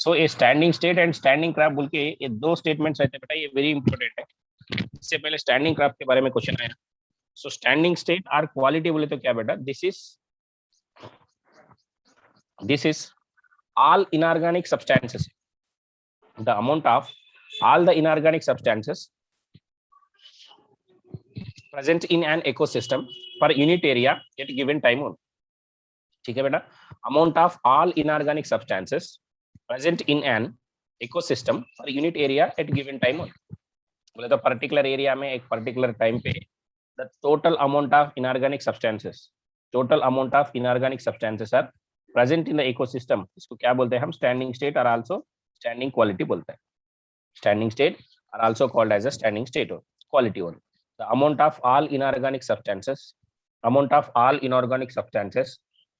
सो ये standing state and standing crop बोल के ये दो स्टेटमेंट्स रहते हैं बेटा, ये वेरी इंपॉर्टेंट है। इससे पहले स्टैंडिंग क्रैप के बारे में क्वेश्चन आया। सो स्टैंडिंग स्टेट आर क्वालिटी बोले तो क्या बेटा, this is all inorganic substances, the amount of all the inorganic substances present in an ecosystem per unit area at given time on. ठीक है बेटा, amount of all inorganic substances present in an ecosystem per unit area at given time on. बोले तो particular area में एक particular time पे the total amount of inorganic substances are present in the ecosystem, इसको क्या बोलते हैं हम, स्टैंडिंग स्टेट और आल्सो स्टैंडिंग क्वालिटी बोलते हैं। Standing state are also called as a standing state और quality one. The amount of all inorganic substances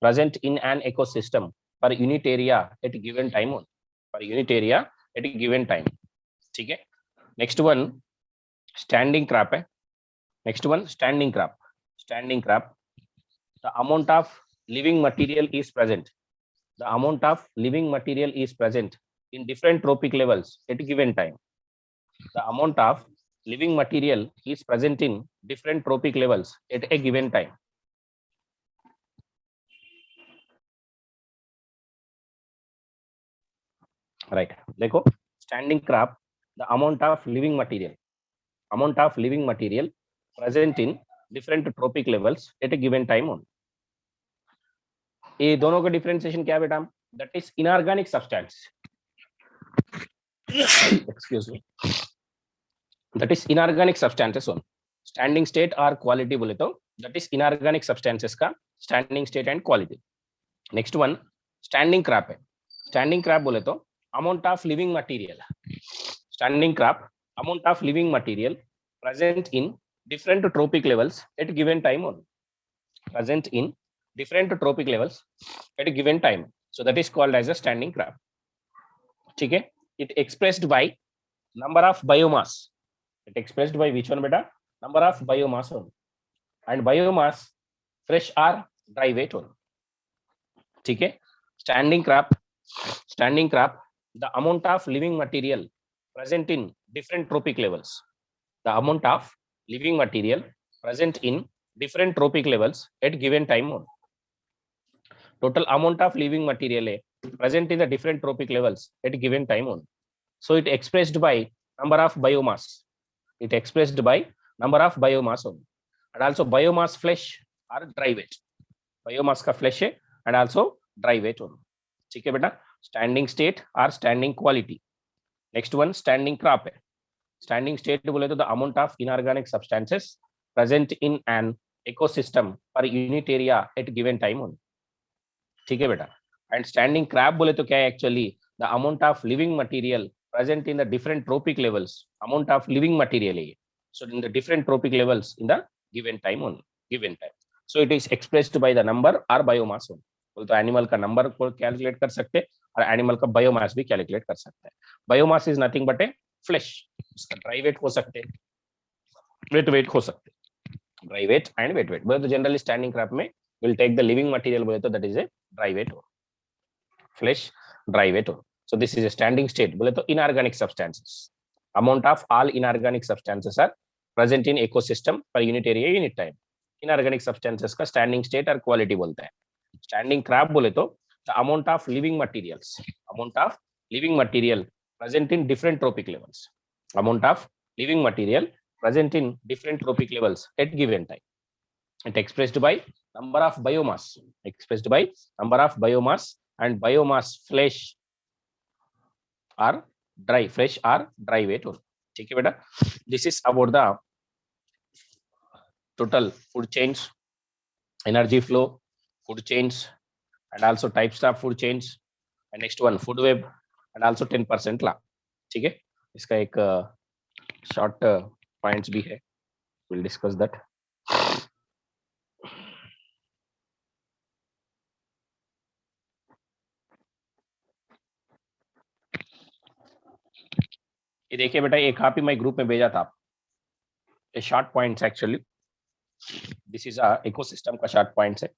present in an ecosystem per unit area at given time on, ठीक है। Next one standing crop है। Next one standing crop, the amount of living material is present in different trophic levels at a given time. The amount of living material is present in different trophic levels at a given time. Right, देखो standing crop, the amount of living material present in different trophic levels at a given time on. ये दोनों का differentiation क्या बेटा, that is inorganic substance, excuse me, that is inorganic substances on standing state और quality बोले तो that is inorganic substances का standing state and quality. Next one standing crop है। स्टैंडिंग क्रैप बोले तो amount of living material, standing crop amount of living material present in different trophic levels at given time on, present in different trophic levels at a given time, so that is called as a standing crab, ठीक है। it expressed by number of biomass, it expressed by which one beta, number of biomass on, and biomass fresh or dry weight on, ठीक है। standing crab, the amount of living material present in different trophic levels, the amount of living material present in different trophic levels at given time on, total amount of living material present in the different trophic levels at given time on, so it expressed by number of biomass, on, and also biomass flesh or dry weight, biomass का flesh है and also dry weight on, ठीक है बेटा। Standing state और standing quality. Next one standing crop है। Standing state बोले तो the amount of inorganic substances present in an ecosystem per unit area at given time on, ठीक है बेटा। एंड स्टैंडिंग क्रैप बोले तो क्या है, actually the amount of living material present in the different trophic levels, amount of living material है, so in the different trophic levels in the given time on, so it is expressed by the number or biomass on. बोले तो animal का number को calculate कर सकते हैं और animal का बायोमास भी कैलकुलेट कर सकते हैं। Biomass is nothing but A flash, इसका ड्राई वेट हो सकते हैं, वेट हो सकते हैं, ड्राई वेट एंड वेट बोले तो जनरली स्टैंडिंग क्रैप में will take the living material बोले तो that is a dry weight और फ्लैश ड्राई वेट और, so this is a standing state बोले तो inorganic substances, amount of all inorganic substances are present in ecosystem per unit area unit time. Inorganic substances का standing state और quality बोलते हैं। Standing crop बोले तो the amount of living material present in different trophic levels, amount of living material present in different trophic levels at given time, it expressed by number of biomass, and biomass fresh or dry weight or, ठीक है बेटा। this is about the total food chains, energy flow, food chains, and also types of food chains, and next one food web and also 10% ला, ठीक है। इसका एक short points भी है, will discuss that. ये देखिए बेटा, एक कॉपी मैं ग्रुप में भेजा था, ये short points actually, this is a ecosystem का शॉर्ट पॉइंट्स है।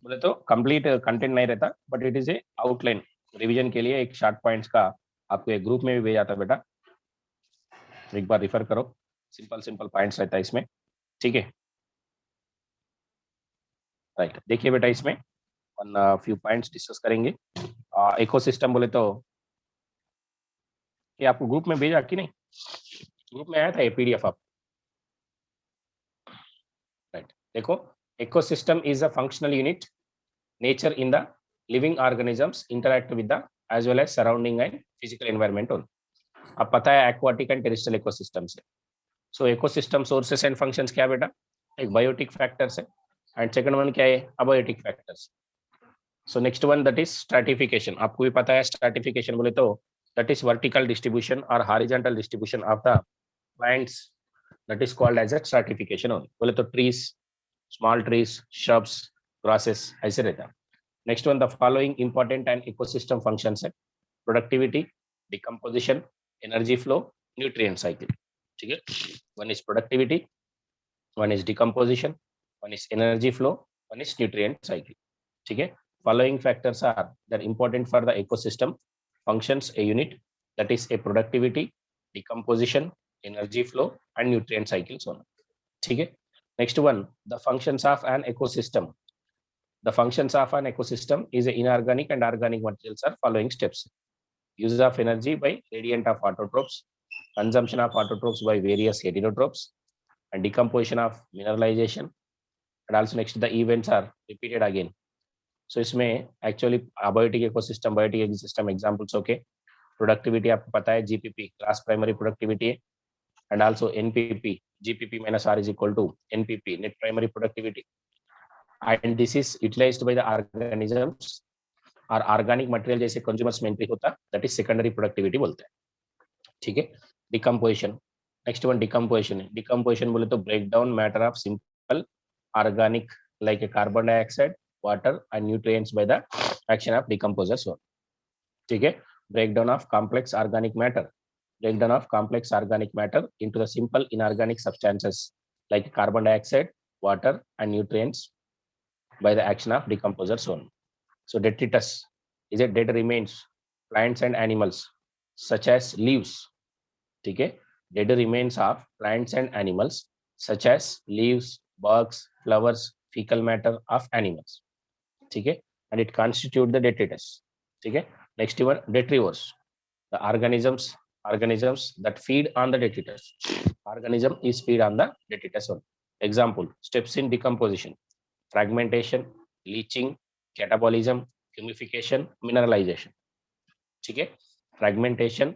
बोले तो कंप्लीट कंटेंट नहीं रहता but it is a outline revision के लिए एक शॉर्ट पॉइंट्स का आपको एक ग्रुप में भी भेजा था बेटा, एक बार रिफर करो, सिंपल सिंपल पॉइंट्स रहता है इसमें, ठीक है। राइट, देखिए बेटा इसमें फ्यू पॉइंट्स डिस्कस करेंगे। इकोसिस्टम बोले तो ये आपको ग्रुप में भेजा कि नहीं, ग्रुप में आया था ये पीडीएफ आप, राइट। देखो, ecosystem is a functional unit nature in the living organisms interact with the as well as surrounding and physical environment on. अब पता है एक्वाटिक एंड टेरेस्ट्रियल इकोसिस्टम से। So ecosystem sources and functions क्या बेटा, एक biotic factors है and second one क्या है, abiotic factors. So next one that is stratification, आपको भी पता है स्ट्रैटिफिकेशन बोले तो दैट इज वर्टिकल डिस्ट्रीब्यूशन और horizontal distribution of the plants, that is called as a stratification only. बोले तो trees, small trees, shrubs, grasses ऐसे रहता है। Next one the following important and ecosystem functions है, productivity, decomposition, energy flow, nutrient cycle, ठीक है। One is productivity, one is decomposition, one is energy flow, one is nutrient cycle, ठीक है। Following factors are that important for the ecosystem functions a unit, that is a productivity, decomposition, energy flow and nutrient cycles on, ठीक है। Next one, the functions of an ecosystem. The functions of an ecosystem is a inorganic and organic materials are following steps: use of energy by gradient of autotrophs, consumption of autotrophs by various heterotrophs, and decomposition of mineralization, and also next the events are repeated again. So इसमें actually abiotic ecosystem, biotic ecosystem examples okay, productivity आपको पता है GPP class primary productivity है, and also NPP, GPP minus R is equal to NPP net primary productivity, and this is utilised by the organisms और organic material जैसे consumers में entry होता, that is secondary productivity बोलते हैं, ठीक है। Decomposition, next one decomposition है, decomposition बोले तो break down matter of simple organic like a carbon dioxide, water and nutrients by the action of decomposers one, ठीक है। breakdown of complex organic matter, breakdown of complex organic matter into the simple inorganic substances like carbon dioxide, water and nutrients by the action of decomposers one. So detritus is a dead remains plants and animals such as leaves, ठीक है, dead remains of plants and animals such as leaves, bugs, flowers, fecal matter of animals, ठीक है, and it constitute the detritus, ठीक है। next one detrivores, the organisms that feed on the detritus, organism is feed on the detritus one. Example steps in decomposition: fragmentation, leaching, catabolism, humification, mineralization, ठीक है। fragmentation,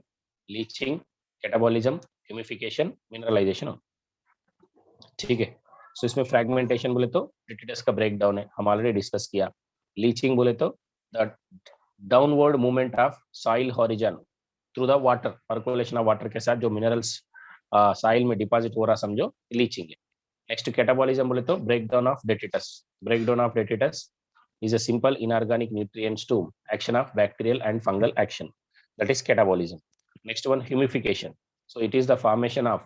leaching, catabolism, humification, mineralization, ठीक है। सो इसमें fragmentation बोले तो डिटिटस का break down है, हम ऑलरेडी डिस्कस किया। लीचिंग बोले तो the downward movement of soil horizon through the water, percolation of water के साथ जो मिनरल्स सॉइल में डिपॉजिट हो रहा समझो लीचिंग है। नेक्स्ट कैटाबॉलिज्म बोले तो break down of detritus, break down of detritus is a simple inorganic nutrients to action of bacterial and fungal action, that is catabolism. Next one humification, so it is the formation of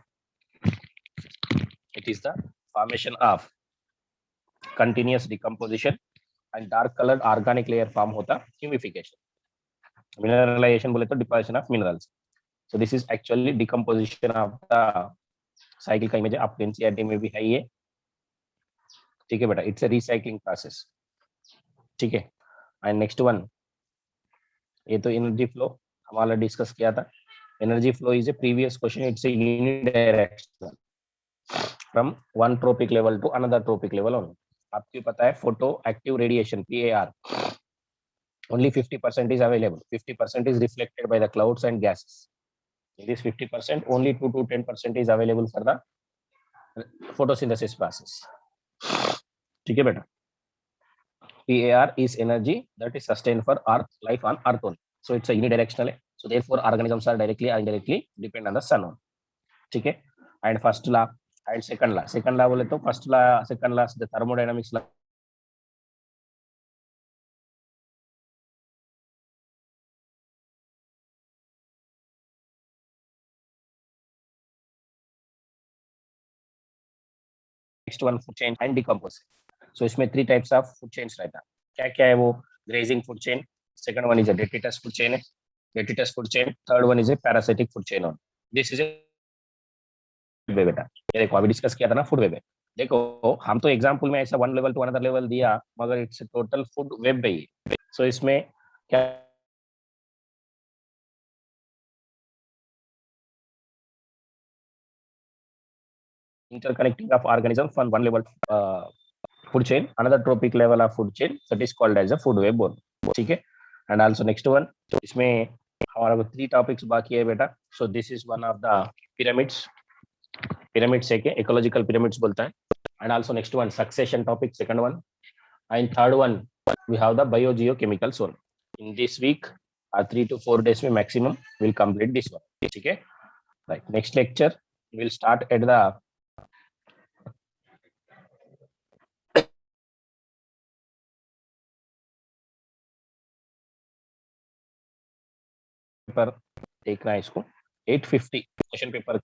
continuous decomposition and dark colored organic layer form होता humification. Mineralization बोले तो deposition of minerals. So this is actually decomposition of the cycle का image आपको NCERT में भी है ये, ठीक है बेटा, इट्स अ रिसाइक्लिंग प्रोसेस, ठीक है। एंड नेक्स्ट वन, ये तो एनर्जी फ्लो हमारा डिस्कस किया था। Energy flow is a previous question, it's a unidirectional from one trophic level to another trophic level only. आपको पता है photo active radiation PAR only 50% is available, 50% is reflected by the clouds and gases. In this 50% only 2 to 10% is available for the photosynthesis process, ठीक है बेटा। PAR is energy that is sustained for earth life on earth only, so it's a unidirectional, so therefore organisms are directly or indirectly depend on the sun only, ठीक है। and first law and second law बोले तो first law second law the thermodynamics law, next one food chain and decomposition. So इसमें 3 types of food chains रहता है, क्या क्या है वो, grazing food chain, second one is a detritus food chain, third one is a parasitic food chain. This is a बेटा, ये देखो अभी डिस्कस किया था ना फूड वेब है। देखो हम तो एग्जांपल में ऐसा one level to another level दिया, मगर इट्स टोटल फूड वेब है ये। सो इसमें क्या interconnecting of organism from one level food chain another tropic level of food chain, that is called as a food web bone, ठीक है। And also next one, इसमें हमारा को 3 टॉपिक्स बाकी है बेटा। So this is one of the pyramids है के इकोलॉजिकल पिरामिड्स बोलता है। And also next one succession topic second one, and third one we have the biogeochemical one. In this week 3 to 4 days में maximum will complete this one, ठीक है। Right, next lecture will start at the paper देखना है इसको 850 question paper,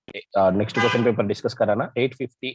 next question paper discuss कराना 850